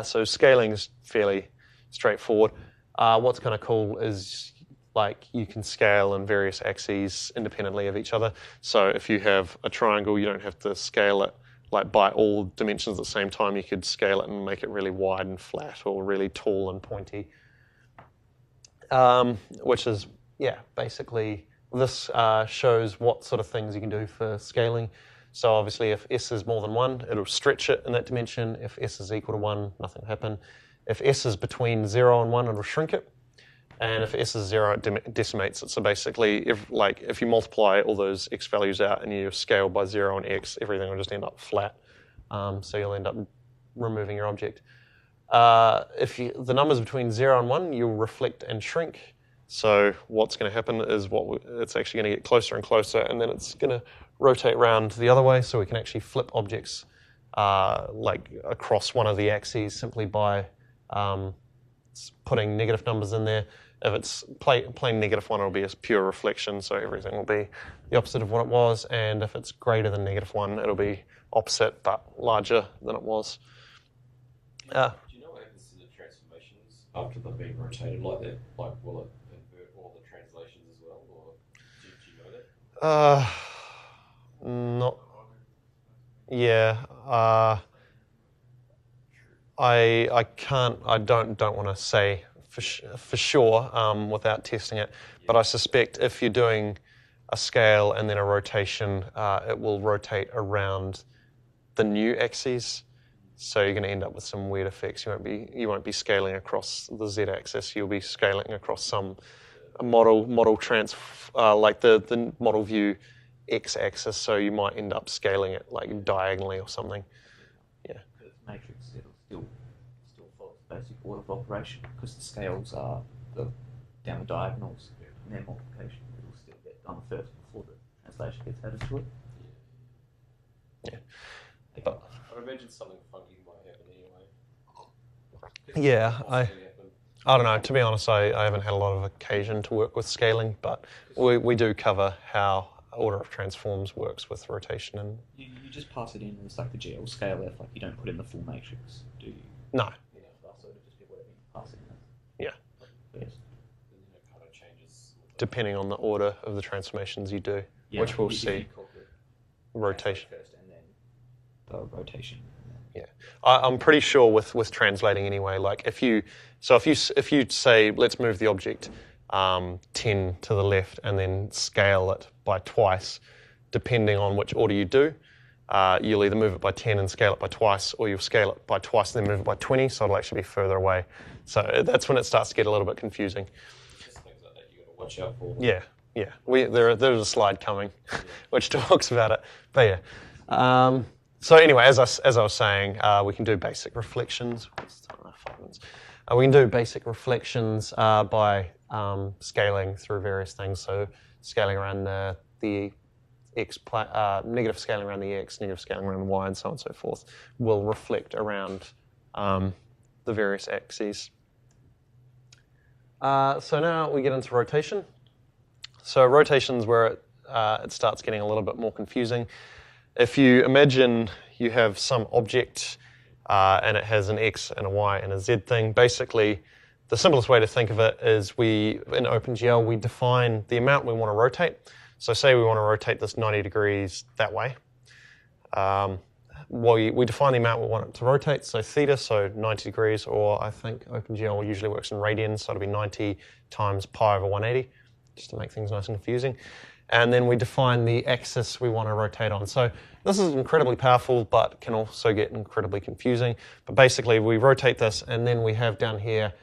So scaling is fairly straightforward. What's kind of cool is like you can scale in various axes independently of each other. So if you have a triangle, you don't have to scale it like by all dimensions at the same time. You could scale it and make it really wide and flat or really tall and pointy. which is, basically this shows what sort of things you can do for scaling. So obviously if S is more than 1, it'll stretch it in that dimension. If S is equal to 1, nothing will happen. If S is between 0 and 1, it'll shrink it. And if S is 0, it decimates it. So basically, if you multiply all those X values out and you scale by 0 and X, everything will just end up flat. So you'll end up removing your object. If the numbers between 0 and 1, you'll reflect and shrink. So what's going to happen is it's actually going to get closer and closer, and then it's going to rotate around the other way, so we can actually flip objects across one of the axes simply by putting negative numbers in there. If it's plain -1, it'll be a pure reflection, so everything will be the opposite of what it was. And if it's greater than -1, it'll be opposite but larger than it was. Do you know what happens to the transformations after they've been rotated like that? Like, will it invert all the translations as well, or do you know that? Not. Yeah. I can't. I don't want to say for sure without testing it. But I suspect if you're doing a scale and then a rotation, it will rotate around the new axes. So you're going to end up with some weird effects. You won't be scaling across the z-axis. You'll be scaling across some model like the model view x-axis. So you might end up scaling it like diagonally or something. Yeah. Matrix, it'll still follow the basic order of operation because the scales are down the diagonals, and then multiplication will still get done first before the translation gets added to it. Yeah. But I imagine something funky might happen anyway. Yeah, I don't know. To be honest, I haven't had a lot of occasion to work with scaling, but we do cover how order of transforms works with rotation. And you just pass it in as like the GL scale F, like you don't put in the full matrix, do you? No. Yeah, so it'll just be whatever you pass it in. Yeah. Yes. It kind of changes Depending on the order of the transformations you do, which we'll see. Rotation. First and then the rotation. Yeah, I'm pretty sure with translating anyway. Like if you say let's move the object 10 to the left and then scale it by twice, depending on which order you do, you'll either move it by 10 and scale it by twice, or you'll scale it by twice and then move it by 20. So it'll actually be further away. So that's when it starts to get a little bit confusing. just things like that you got to watch out for. Yeah. There's a slide coming, which talks about it. But yeah. So anyway, as I was saying, we can do basic reflections. What's the time? 5 minutes. We can do basic reflections by scaling through various things. So scaling around the x, negative scaling around the x, negative scaling around the y, and so on and so forth, will reflect around the various axes. So now we get into rotation. So rotation's where it starts getting a little bit more confusing. If you imagine you have some object and it has an X and a Y and a Z thing, basically the simplest way to think of it is in OpenGL, we define the amount we want to rotate. So say we want to rotate this 90 degrees that way. We define the amount we want it to rotate, so theta, so 90 degrees, or I think OpenGL usually works in radians, so it'll be 90 times pi over 180. Just to make things nice and confusing. And then we define the axis we want to rotate on. So this is incredibly powerful, but can also get incredibly confusing. But basically, we rotate this, and then we have down here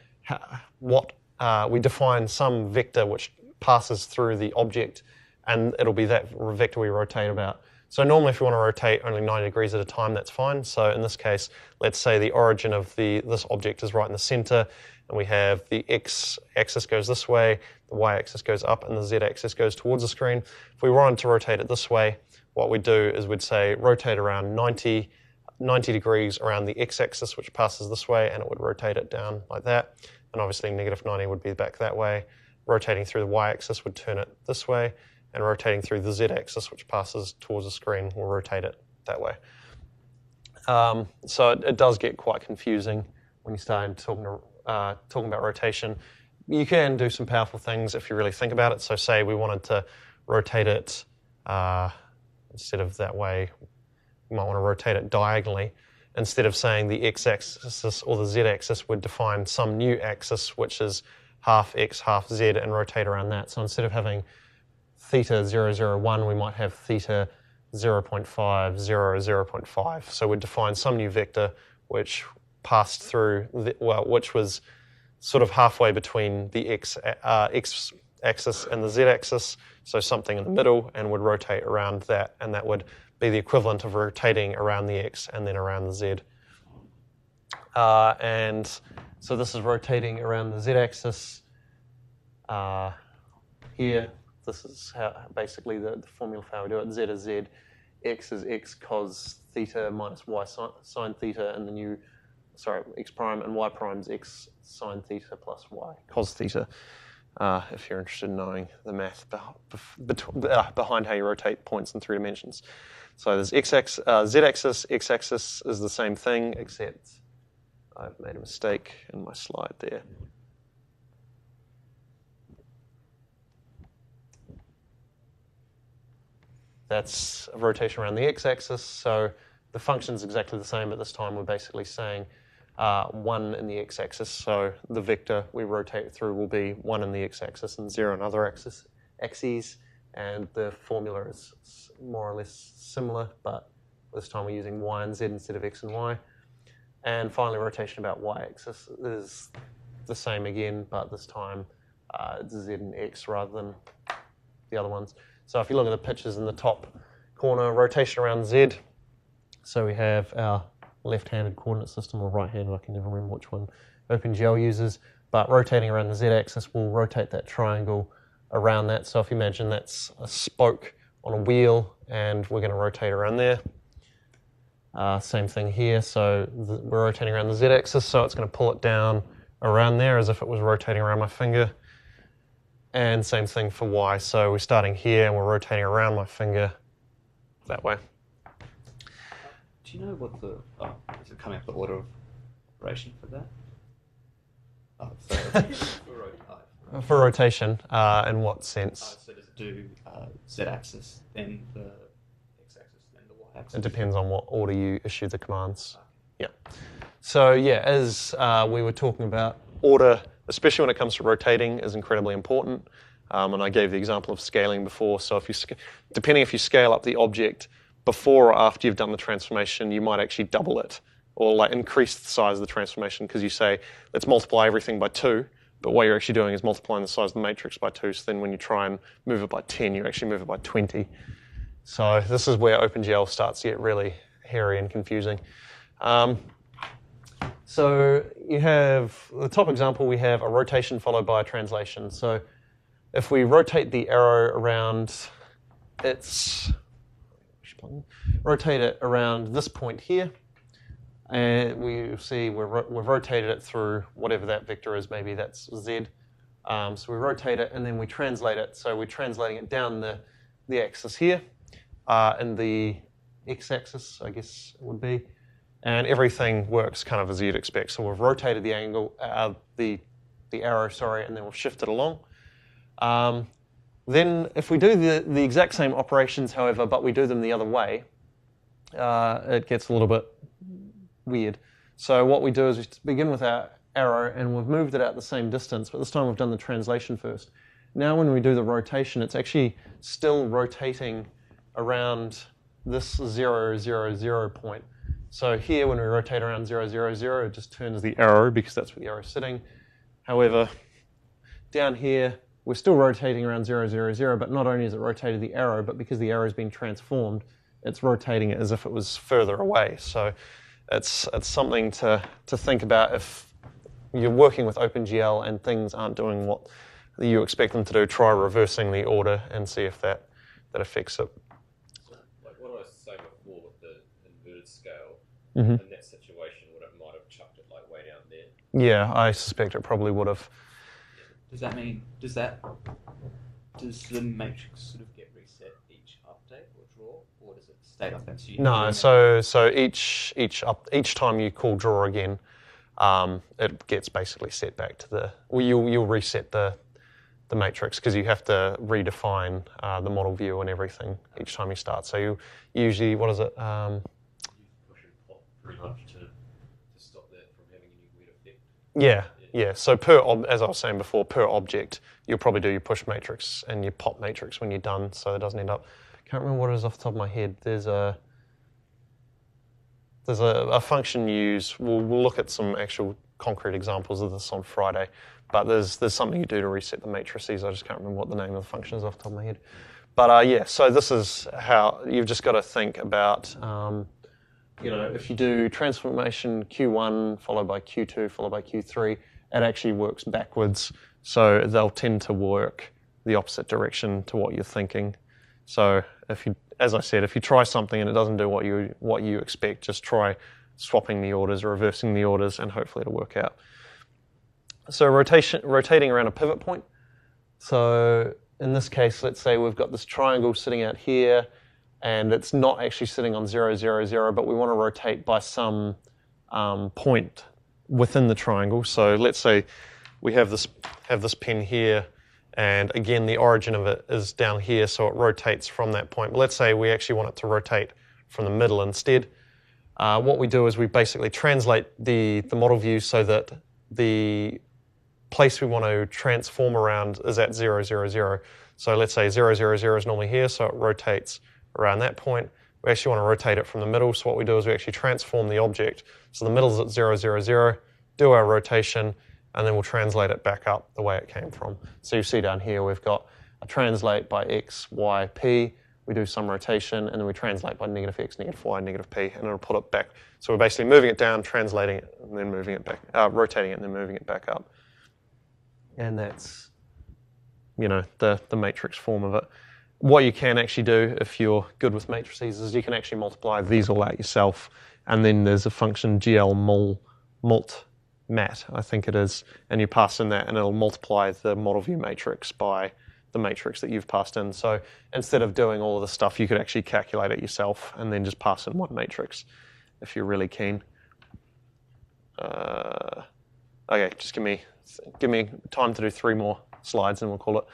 we define some vector which passes through the object, and it'll be that vector we rotate about. So normally, if you want to rotate only 90 degrees at a time, that's fine. So in this case, let's say the origin of this object is right in the center, and we have the x-axis goes this way, the y-axis goes up, and the z-axis goes towards the screen. If we wanted to rotate it this way, what we'd do is we'd say rotate around 90 degrees around the x-axis, which passes this way, and it would rotate it down like that. And obviously negative 90 would be back that way. Rotating through the y-axis would turn it this way, and rotating through the z-axis, which passes towards the screen, will rotate it that way. So it does get quite confusing when you start talking about rotation. You can do some powerful things if you really think about it. So say we wanted to rotate it instead of that way, we might want to rotate it diagonally. Instead of saying the x-axis or the z-axis, would define some new axis, which is half x, half z, and rotate around that. So instead of having theta 0, 0, 1, we might have theta 0.5, 0, 0.5. So we'd define some new vector which passed through, which was sort of halfway between the x axis and the z axis, so something in the middle, and would rotate around that, and that would be the equivalent of rotating around the x and then around the z. And so this is rotating around the z axis here. This is how basically the formula for how we do it. Z is z, x is x cos theta minus y sine theta, and then x prime, and y prime is x sine theta plus y cos theta. If you're interested in knowing the math behind how you rotate points in 3 dimensions. So there's z-axis, x-axis is the same thing, except I've made a mistake in my slide there. That's a rotation around the x-axis, so the function's exactly the same, but this time we're basically saying 1 in the x-axis, so the vector we rotate through will be 1 in the x-axis and 0 in other axes, and the formula is more or less similar, but this time we're using y and z instead of x and y. And finally, rotation about y-axis is the same again, but this time it's z and x rather than the other ones. So if you look at the pictures in the top corner, rotation around z, so we have our left-handed coordinate system, or right-handed, I can never remember which one OpenGL uses, but rotating around the z-axis will rotate that triangle around that. So if you imagine that's a spoke on a wheel, and we're going to rotate around there. Same thing here, so we're rotating around the z-axis, so it's going to pull it down around there as if it was rotating around my finger. And same thing for y, so we're starting here and we're rotating around my finger that way. Do you know what is it coming up the order of operation for that? For rotation, in what sense? So does it do z-axis, then the x-axis, then the y-axis? It depends on what order you issue the commands. Yeah. So yeah, as we were talking about, order, especially when it comes to rotating, is incredibly important. And I gave the example of scaling before. So if you, depending if you scale up the object before or after you've done the transformation, you might actually double it or like increase the size of the transformation, because you say, let's multiply everything by 2. But what you're actually doing is multiplying the size of the matrix by 2. So then when you try and move it by 10, you actually move it by 20. So this is where OpenGL starts to get really hairy and confusing. So you have, the top example, we have a rotation followed by a translation. So if we rotate the arrow around rotate it around this point here, and we see we've rotated it through whatever that vector is, maybe that's z. So we rotate it and then we translate it. So we're translating it down the axis here, and the x-axis, I guess it would be. And everything works kind of as you'd expect. So we've rotated the angle, the arrow, sorry, and then we've shifted along. Then if we do the exact same operations, however, but we do them the other way, it gets a little bit weird. So what we do is we begin with our arrow and we've moved it out the same distance, but this time we've done the translation first. Now when we do the rotation, it's actually still rotating around this 0, 0, 0 point. So here when we rotate around 0, 0, 0, it just turns the arrow because that's where the arrow is sitting. However, down here, we're still rotating around 0, 0, 0, but not only has it rotated the arrow, but because the arrow has been transformed, it's rotating it as if it was further away. So it's something to think about if you're working with OpenGL and things aren't doing what you expect them to do. Try reversing the order and see if that affects it. Like what I was saying before with the inverted scale, Mm-hmm. in that situation, it might have chucked it like way down there. Yeah, I suspect it probably would have. Does that mean, does the matrix sort of get reset each update or draw, or does it stay like that? No, so each time you call draw again, it gets basically set back to the, well, you'll reset the matrix because you have to redefine the model view and everything each time you start. So you usually, what is it? You push and pop pretty much to stop that from having any weird effect. Yeah, Yeah, so as I was saying before, per object, you'll probably do your push matrix and your pop matrix when you're done, so it doesn't end up... Can't remember what it is off the top of my head. There's a function you use. We'll look at some actual concrete examples of this on Friday, but there's something you do to reset the matrices. I just can't remember what the name of the function is off the top of my head. But yeah, so this is how you've just got to think about, if you do transformation Q1 followed by Q2 followed by Q3, it actually works backwards. So they'll tend to work the opposite direction to what you're thinking. So as I said, if you try something and it doesn't do what you expect, just try swapping the orders or reversing the orders, and hopefully it'll work out. So rotating around a pivot point. So in this case, let's say we've got this triangle sitting out here, and it's not actually sitting on 0, 0, 0, but we want to rotate by some point within the triangle. So let's say we have this pin here, and again, the origin of it is down here, so it rotates from that point. But let's say we actually want it to rotate from the middle instead. What we do is we basically translate the model view so that the place we want to transform around is at 0, 0, 0. So let's say 0, 0, 0 is normally here, so it rotates around that point. We actually want to rotate it from the middle, so what we do is we actually transform the object. So the middle is at 0, 0, 0, do our rotation, and then we'll translate it back up the way it came from. So you see down here we've got a translate by x, y, p. We do some rotation, and then we translate by negative x, negative y, negative p, and it'll put it back. So we're basically moving it down, translating it, and then moving it back, rotating it, and then moving it back up. And that's, the matrix form of it. What you can actually do, if you're good with matrices, is you can actually multiply these all out yourself, and then there's a function mult mat, I think it is, and you pass in that, and it'll multiply the model view matrix by the matrix that you've passed in. So instead of doing all of the stuff, you could actually calculate it yourself and then just pass in one matrix if you're really keen. Okay, just give me time to do 3 more slides and we'll call it.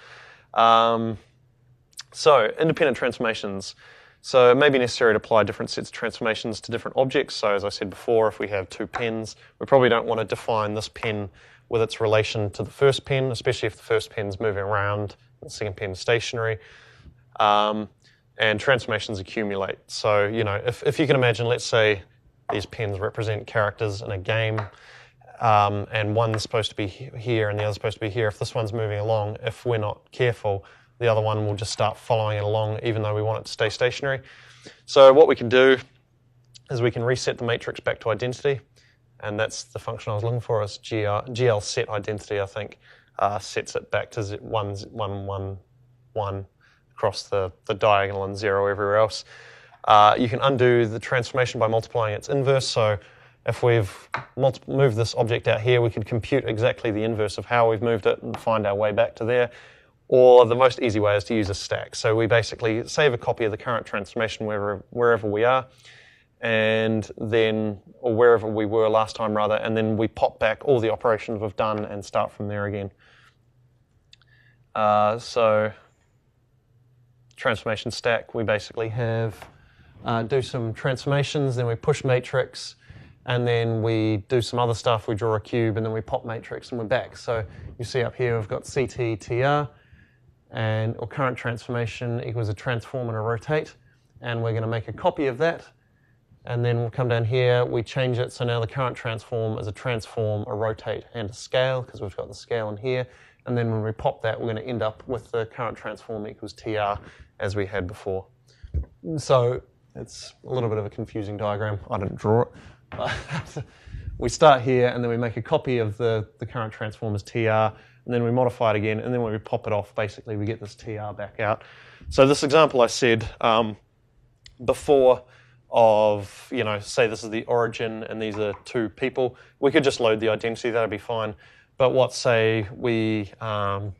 So independent transformations. So it may be necessary to apply different sets of transformations to different objects. So as I said before, if we have 2 pens, we probably don't want to define this pen with its relation to the first pen, especially if the first pen's moving around and the second pen's stationary. And transformations accumulate. So, if you can imagine, let's say these pens represent characters in a game, and one's supposed to be here and the other's supposed to be here. If this one's moving along, if we're not careful, the other one will just start following it along even though we want it to stay stationary. So what we can do is we can reset the matrix back to identity, and that's the function I was looking for, is GL set identity, I think, sets it back to 1, 1, 1, 1 across the diagonal and 0 everywhere else. You can undo the transformation by multiplying its inverse. So if we've moved this object out here, we could compute exactly the inverse of how we've moved it and find our way back to there. Or the most easy way is to use a stack. So we basically save a copy of the current transformation wherever we are, and then, or wherever we were last time rather, and then we pop back all the operations we've done and start from there again. So transformation stack, we basically have do some transformations, then we push matrix, and then we do some other stuff, we draw a cube, and then we pop matrix, and we're back. So you see up here we've got CT, TR, or current transformation equals a transform and a rotate, and we're going to make a copy of that, and then we'll come down here, we change it, so now the current transform is a transform, a rotate, and a scale, because we've got the scale in here, and then when we pop that, we're going to end up with the current transform equals TR, as we had before. So it's a little bit of a confusing diagram. I didn't draw it. We start here, and then we make a copy of the current transform as TR, and then we modify it again, and then when we pop it off, basically we get this TR back out. So this example I said before of, say this is the origin and these are 2 people, we could just load the identity, that'd be fine. But what say we, let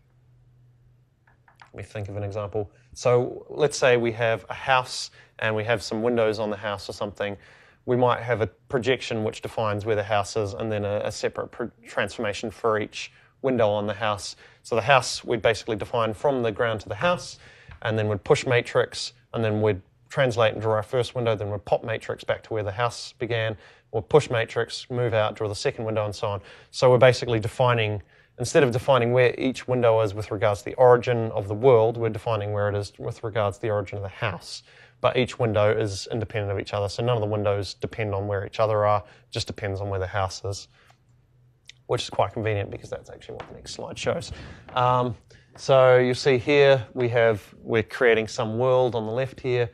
me think of an example. So let's say we have a house and we have some windows on the house or something. We might have a projection which defines where the house is, and then a separate transformation for each window on the house. So the house we'd basically define from the ground to the house, and then we'd push matrix, and then we'd translate and draw our first window, then we'd pop matrix back to where the house began. or push matrix, move out, draw the second window, and so on. So we're basically defining, instead of defining where each window is with regards to the origin of the world, we're defining where it is with regards to the origin of the house. But each window is independent of each other, so none of the windows depend on where each other are, it just depends on where the house is, which is quite convenient because that's actually what the next slide shows. So you see here we're creating some world on the left here,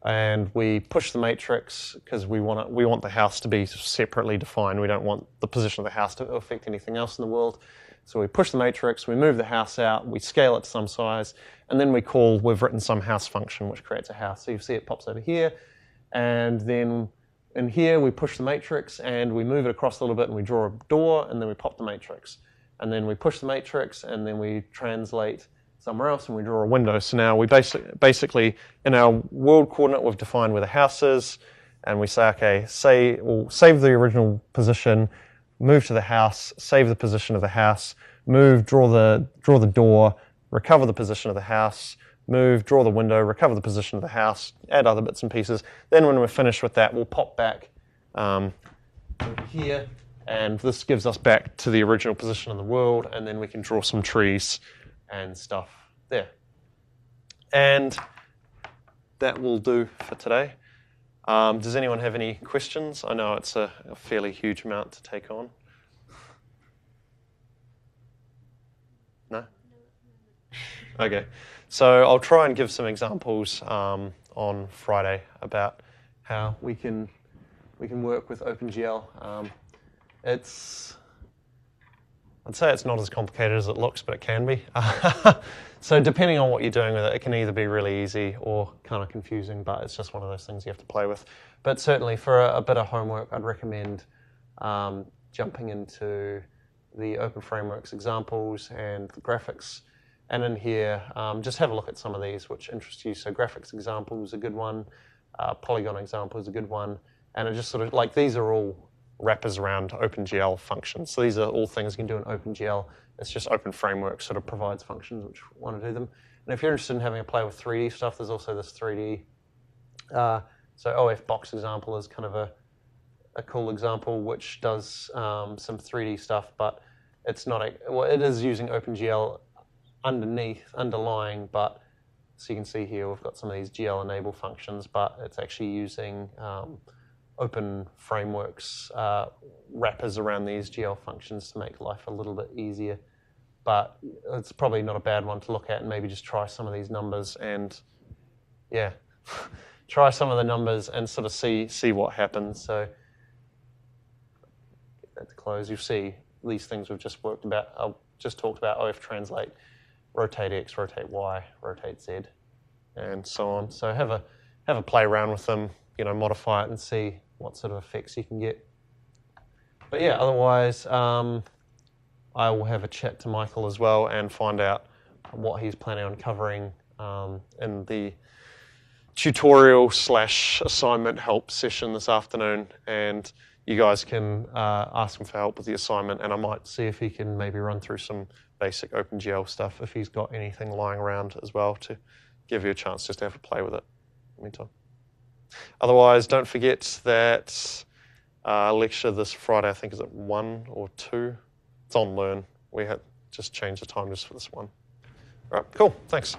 and we push the matrix because we want the house to be separately defined. We don't want the position of the house to affect anything else in the world. So we push the matrix, we move the house out, we scale it to some size, and then we've written some house function which creates a house. So you see it pops over here, and then in here we push the matrix and we move it across a little bit and we draw a door, and then we pop the matrix. And then we push the matrix and then we translate somewhere else and we draw a window. So now we basically in our world coordinate we've defined where the house is, and we say, okay, we'll save the original position, move to the house, save the position of the house, draw the door, recover the position of the house, draw the window, recover the position of the house, add other bits and pieces. Then when we're finished with that, we'll pop back over here, and this gives us back to the original position of the world, and then we can draw some trees and stuff there. And that will do for today. Does anyone have any questions? I know it's a fairly huge amount to take on. No? Okay. So I'll try and give some examples on Friday about how we can work with OpenGL. I'd say it's not as complicated as it looks, but it can be. So depending on what you're doing with it, it can either be really easy or kind of confusing, but it's just one of those things you have to play with. But certainly for a bit of homework, I'd recommend jumping into the Open Frameworks examples and the graphics. And in here, just have a look at some of these which interest you. So graphics example is a good one, polygon example is a good one, and it just sort of, like, these are all wrappers around OpenGL functions. So these are all things you can do in OpenGL. It's just Open Frameworks sort of provides functions which want to do them. And if you're interested in having a play with 3D stuff, there's also this 3D. So OF box example is kind of a cool example which does some 3D stuff, but it's not it is using OpenGL underlying, but so you can see here we've got some of these GL enable functions, but it's actually using Open Frameworks wrappers around these GL functions to make life a little bit easier. But it's probably not a bad one to look at, and maybe just try some of these numbers and, yeah, try some of the numbers and sort of see what happens. So get that to close. You'll see these things we've just talked about, OF translate, rotate X, rotate Y, rotate Z, and so on. So have a play around with them, modify it and see what sort of effects you can get. But yeah, otherwise, I will have a chat to Michael as well and find out what he's planning on covering in the tutorial/assignment help session this afternoon. And you guys can ask him for help with the assignment, and I might see if he can maybe run through some basic OpenGL stuff if he's got anything lying around as well, to give you a chance just to have a play with it in the meantime. Otherwise, don't forget that lecture this Friday, I think, is at 1 or 2. It's on Learn. We had just changed the time just for this one. All right, cool, thanks.